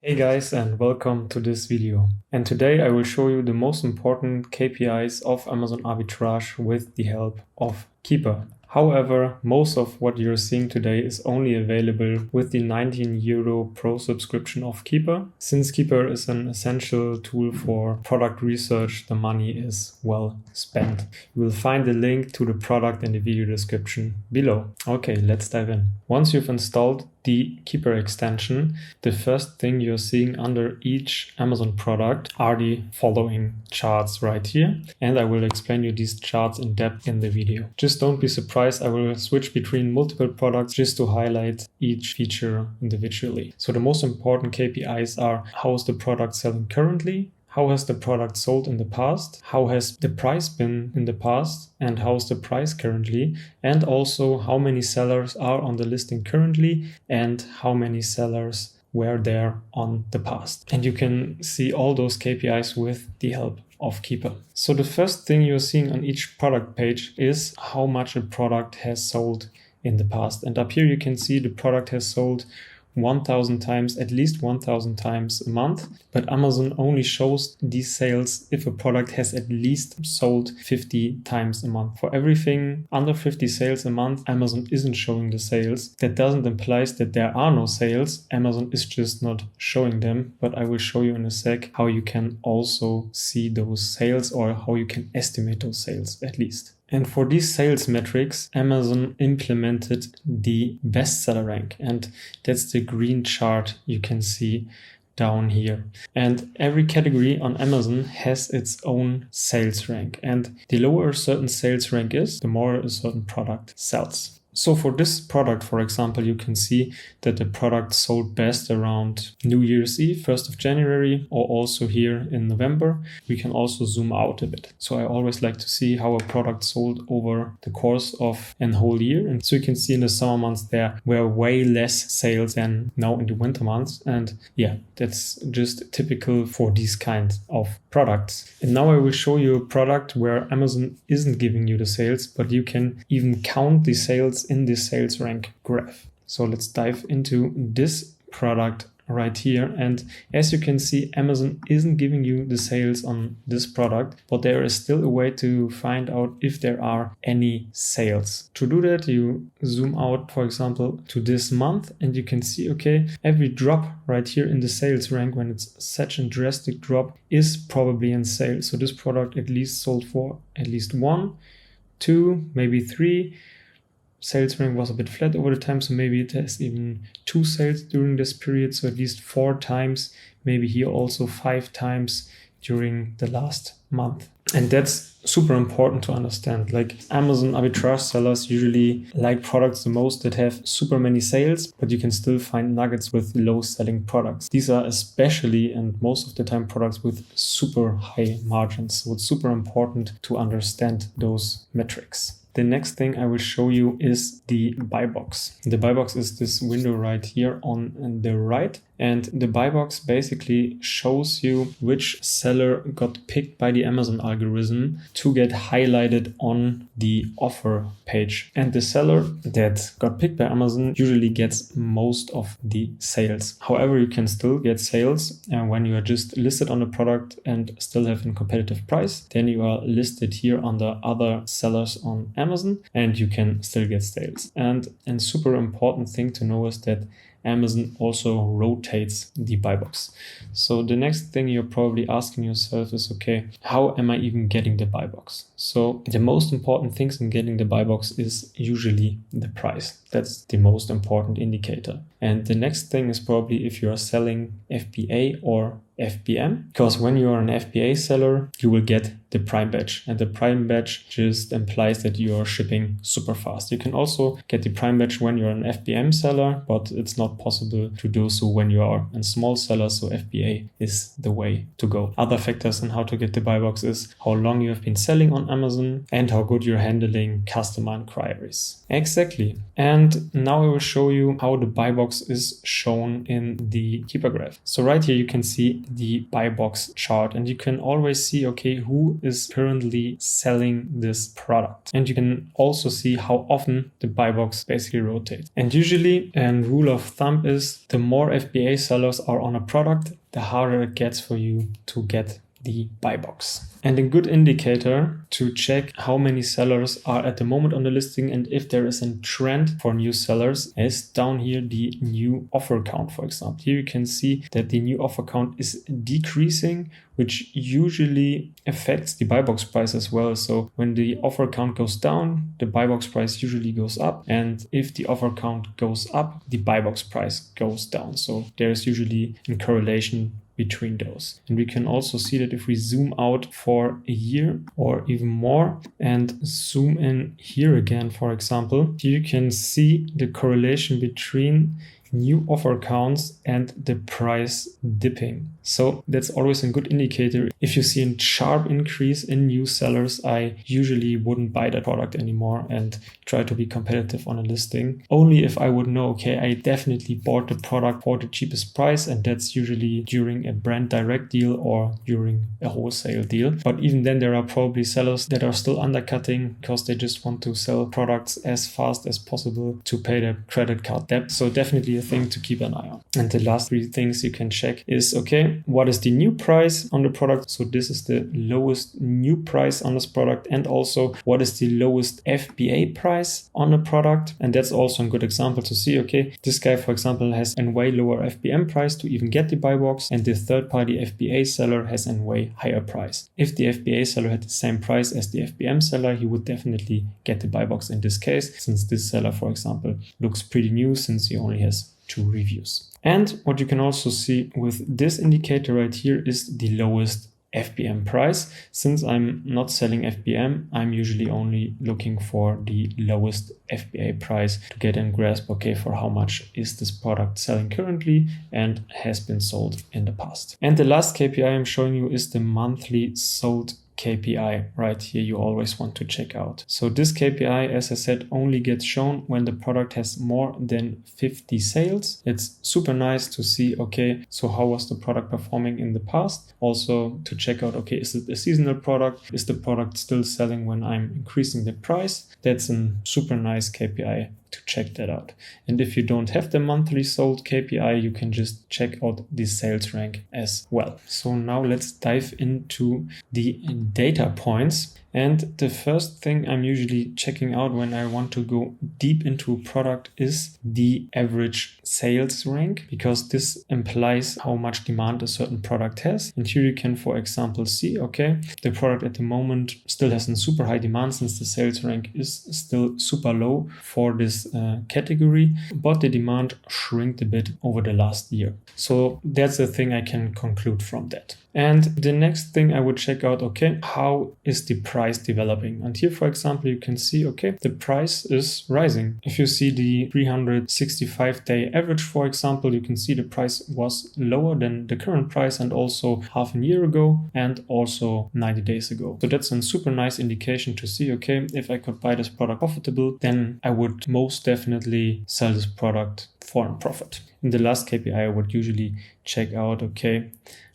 Hey guys, and welcome to this video. And today I will show you the most important KPIs of Amazon Arbitrage with the help of Keepa. However, most of what you're seeing today is only available with the 19 euro pro subscription of Keepa. Since Keepa is an essential tool for product research, the money is well spent. You will find the link to the product in the video description below. Okay, let's dive in. Once you've installed the Keepa extension, the first thing you're seeing under each Amazon product are the following charts right here. And I will explain you these charts in depth in the video. Just don't be surprised, I will switch between multiple products just to highlight each feature individually. So the most important KPIs are: how is the product selling currently? How has the product sold in the past? How has the price been in the past? And how's the price currently? And also how many sellers are on the listing currently and how many sellers were there on the past. And you can see all those KPIs with the help of Keepa. So the first thing you're seeing on each product page is how much a product has sold in the past. And up here you can see the product has sold 1,000 times, at least 1,000 times a month, but Amazon only shows these sales if a product has at least sold 50 times a month. For everything under 50 sales a month, Amazon isn't showing the sales. That doesn't imply that there are no sales. Amazon is just not showing them, but I will show you in a sec how you can also see those sales, or how you can estimate those sales at least. And for these sales metrics, Amazon implemented the bestseller rank, and that's the green chart you can see down here. And every category on Amazon has its own sales rank, and the lower a certain sales rank is, the more a certain product sells. So for this product, for example, you can see that the product sold best around New Year's Eve, 1st of January, or also here in November. We can also zoom out a bit. So I always like to see how a product sold over the course of a whole year. And so you can see in the summer months there were way less sales than now in the winter months. And yeah, that's just typical for these kinds of products. And now I will show you a product where Amazon isn't giving you the sales, but you can even count the sales in this sales rank graph. So let's dive into this product right here. And as you can see, Amazon isn't giving you the sales on this product, but there is still a way to find out if there are any sales. To do that, you zoom out, for example, to this month, and you can see, okay, every drop right here in the sales rank, when it's such a drastic drop, is probably in sale. So this product at least sold for at least 1, 2, maybe 3. Sales rank was a bit flat over the time, so maybe it has even 2 sales during this period, so at least 4 times, maybe here also 5 times during the last month. And that's super important to understand. Like, Amazon arbitrage sellers usually like products the most that have super many sales, but you can still find nuggets with low selling products. These are especially, and most of the time, products with super high margins. So it's super important to understand those metrics. The next thing I will show you is the Buybox. The Buybox is this window right here on the right. And the Buybox basically shows you which seller got picked by the Amazon algorithm to get highlighted on the offer page. And the seller that got picked by Amazon usually gets most of the sales. However, you can still get sales when you are just listed on a product and still have a competitive price. Then you are listed here under other sellers on Amazon and you can still get sales. And a super important thing to know is that Amazon also rotates the Buybox. So the next thing you're probably asking yourself is, okay, how am I even getting the Buybox? So the most important things in getting the Buybox is usually the price. That's the most important indicator. And the next thing is probably if you are selling FBA or FBM, because when you are an FBA seller, you will get the Prime badge, and the Prime badge just implies that you are shipping super fast. You can also get the Prime badge when you're an FBM seller, but it's not possible to do so when you are a small seller, so FBA is the way to go. Other factors in how to get the Buybox is how long you have been selling on Amazon and how good you're handling customer inquiries. Exactly. And now I will show you how the Buybox is shown in the Keepa graph. So right here you can see the Buybox chart, and you can always see, okay, who is currently selling this product. And you can also see how often the Buybox basically rotates. And usually, a rule of thumb is the more FBA sellers are on a product, the harder it gets for you to get the Buybox. And a good indicator to check how many sellers are at the moment on the listing and if there is a trend for new sellers is down here the new offer count, for example. Here you can see that the new offer count is decreasing, which usually affects the Buybox price as well. So when the offer count goes down, the Buybox price usually goes up. And if the offer count goes up, the Buybox price goes down. So there's usually a correlation between those. And we can also see that if we zoom out for a year or even more and zoom in here again, for example, here you can see the correlation between new offer counts and the price dipping. So that's always a good indicator. If you see a sharp increase in new sellers, I usually wouldn't buy that product anymore and try to be competitive on a listing. Only if I would know, okay, I definitely bought the product for the cheapest price, and that's usually during a brand direct deal or during a wholesale deal. But even then, there are probably sellers that are still undercutting because they just want to sell products as fast as possible to pay their credit card debt. So definitely a thing to keep an eye on. And the last three things you can check is, okay, what is the new price on the product? So this is the lowest new price on this product. And also what is the lowest FBA price on the product? And that's also a good example to see, okay, this guy, for example, has a way lower FBM price to even get the Buybox, and the third party FBA seller has a way higher price. If the FBA seller had the same price as the FBM seller, he would definitely get the Buybox in this case, since this seller, for example, looks pretty new since he only has 2 reviews. And what you can also see with this indicator right here is the lowest FBM price. Since I'm not selling FBM, I'm usually only looking for the lowest FBA price to get a grasp, okay, for how much is this product selling currently and has been sold in the past. And the last KPI I'm showing you is the monthly sold KPI. Right here you always want to check out. So this KPI, as I said, only gets shown when the product has more than 50 sales. It's super nice to see, okay, so how was the product performing in the past? Also to check out, okay, is it a seasonal product? Is the product still selling when I'm increasing the price? That's a super nice KPI to check that out. And if you don't have the monthly sold KPI, you can just check out the sales rank as well. So now let's dive into the data points. And the first thing I'm usually checking out when I want to go deep into a product is the average sales rank, because this implies how much demand a certain product has. And here you can, for example, see, okay, the product at the moment still has a super high demand since the sales rank is still super low for this category, but the demand shrinked a bit over the last year. So that's the thing I can conclude from that. And the next thing I would check out, okay, how is the price developing? And here, for example, you can see, okay, the price is rising. If you see the 365-day average, for example, you can see the price was lower than the current price and also half a year ago and also 90 days ago. So that's a super nice indication to see, okay, if I could buy this product profitable, then I would most definitely sell this product for a profit. In the last KPI, I would usually check out, okay,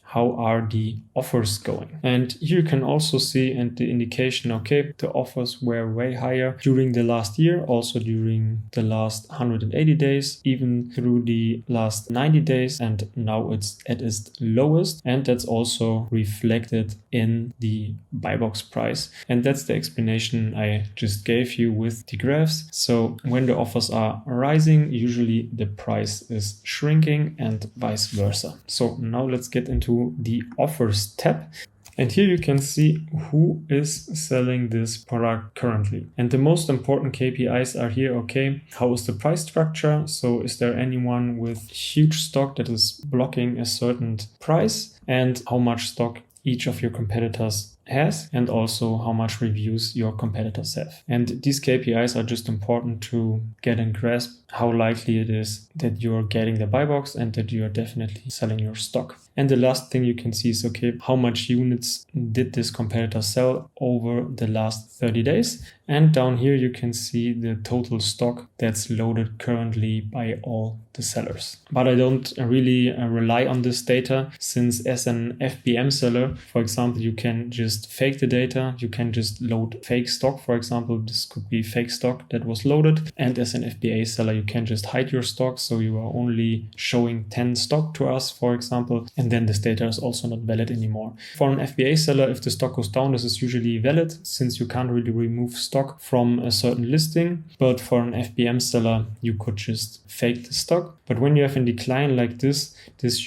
how are the offers going? And here you can also see and the indication, okay, the offers were way higher during the last year, also during the last 180 days, even through the last 90 days, and now it's at its lowest. And that's also reflected in the Buybox price. And that's the explanation I just gave you with the graphs. So when the offers are rising, usually the price is shrinking and vice versa. So now let's get into the offers tab. And here you can see who is selling this product currently. And the most important KPIs are here, okay, how is the price structure? So is there anyone with huge stock that is blocking a certain price? And how much stock each of your competitors has and also how much reviews your competitors have. And these KPIs are just important to get a grasp how likely it is that you're getting the buy box and that you are definitely selling your stock. And the last thing you can see is, okay, how much units did this competitor sell over the last 30 days? And down here you can see the total stock that's loaded currently by all the sellers. But I don't really rely on this data, since as an FBM seller, for example, you can just fake the data. You can just load fake stock. For example, this could be fake stock that was loaded. And as an FBA seller, you can just hide your stock. So you are only showing 10 stock to us, for example, and then this data is also not valid anymore. For an FBA seller, if the stock goes down, this is usually valid, since you can't really remove stock from a certain listing. But for an FBM seller, you could just fake the stock. But when you have a decline like this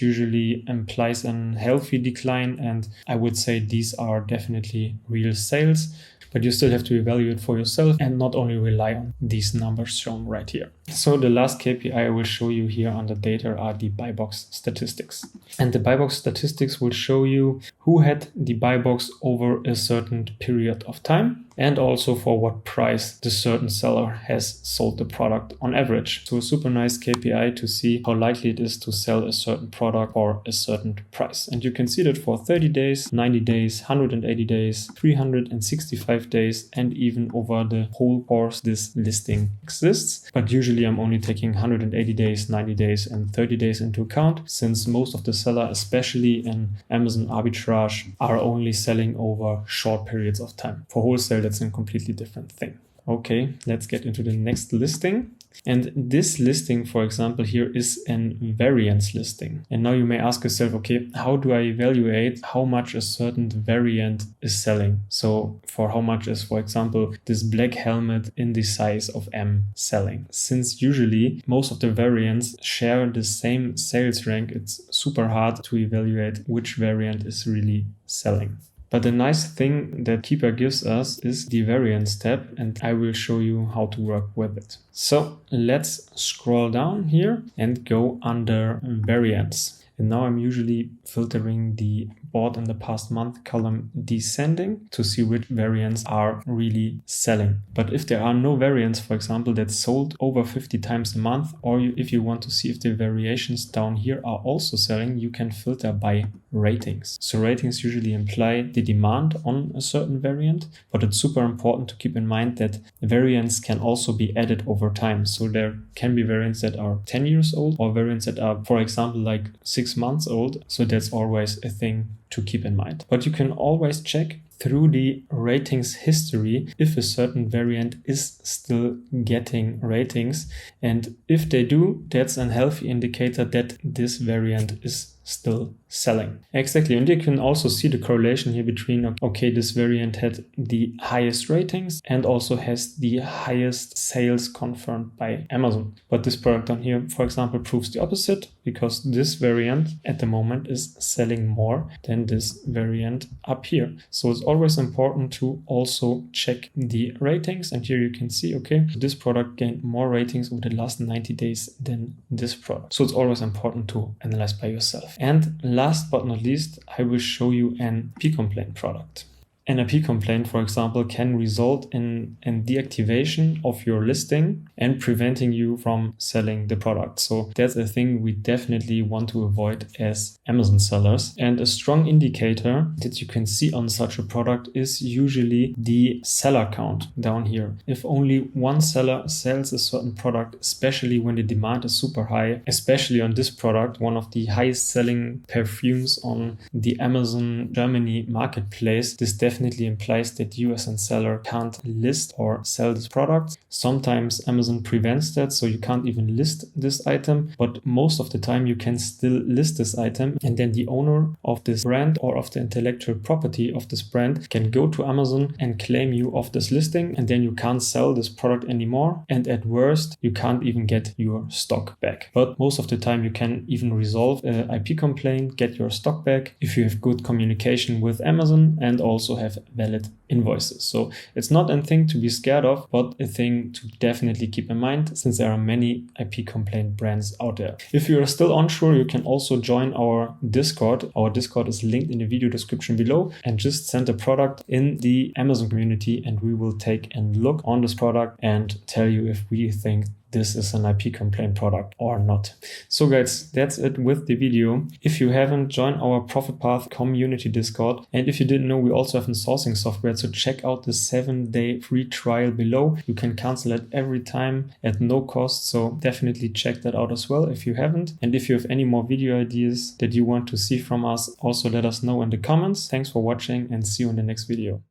usually implies a healthy decline, and I would say these are definitely real sales. But you still have to evaluate for yourself and not only rely on these numbers shown right here. So the last KPI I will show you here on the data are the Buybox statistics. And the Buybox statistics will show you who had the Buybox over a certain period of time, and also for what price the certain seller has sold the product on average. So a super nice KPI to see how likely it is to sell a certain product for a certain price. And you can see that for 30 days, 90 days, 180 days, 365 days, and even over the whole course this listing exists. But usually I'm only taking 180 days, 90 days, and 30 days into account, since most of the seller, especially in Amazon arbitrage, are only selling over short periods of time. For wholesale, that's a completely different thing. Okay, let's get into the next listing. And this listing, for example, here is an variance listing. And now you may ask yourself, okay, how do I evaluate how much a certain variant is selling? So for how much is, for example, this black helmet in the size of M selling? Since usually most of the variants share the same sales rank, it's super hard to evaluate which variant is really selling. But the nice thing that Keepa gives us is the variance tab, and I will show you how to work with it. So let's scroll down here and go under variance. And now I'm usually filtering the bought in the past month column descending to see which variants are really selling. But if there are no variants, for example, that sold over 50 times a month, or if you want to see if the variations down here are also selling, you can filter by ratings. So ratings usually imply the demand on a certain variant, but it's super important to keep in mind that variants can also be added over time. So there can be variants that are 10 years old or variants that are, for example, like 6 months old. So that's always a thing to keep in mind. But you can always check through the ratings history if a certain variant is still getting ratings. And if they do, that's a healthy indicator that this variant is still selling. Exactly. And you can also see the correlation here between, okay, this variant had the highest ratings and also has the highest sales confirmed by Amazon. But this product down here, for example, proves the opposite, because this variant at the moment is selling more than this variant up here. So it's always important to also check the ratings. And here you can see, okay, this product gained more ratings over the last 90 days than this product. So it's always important to analyze by yourself. And last but not least, I will show you an IP complaint product. An IP complaint, for example, can result in a deactivation of your listing and preventing you from selling the product. So that's a thing we definitely want to avoid as Amazon sellers. And a strong indicator that you can see on such a product is usually the seller count down here. If only one seller sells a certain product, especially when the demand is super high, especially on this product, one of the highest selling perfumes on the Amazon Germany marketplace, this definitely implies that you as a seller can't list or sell this product. Sometimes Amazon prevents that, so you can't even list this item, but most of the time you can still list this item, and then the owner of this brand or of the intellectual property of this brand can go to Amazon and claim you of this listing, and then you can't sell this product anymore, and at worst you can't even get your stock back. But most of the time you can even resolve an IP complaint, get your stock back if you have good communication with Amazon and also have have valid invoices. So it's not a thing to be scared of, but a thing to definitely keep in mind, since there are many IP complaint brands out there. If you are still unsure, you can also join our Discord. Our Discord is linked in the video description below, and just send a product in the Amazon community and we will take a look on this product and tell you if we think this is an IP complaint product or not. So guys, that's it with the video. If you haven't, joined our ProfitPath community Discord. And if you didn't know, we also have a sourcing software. So check out the 7-day free trial below. You can cancel it every time at no cost. So definitely check that out as well if you haven't. And if you have any more video ideas that you want to see from us, also let us know in the comments. Thanks for watching and see you in the next video.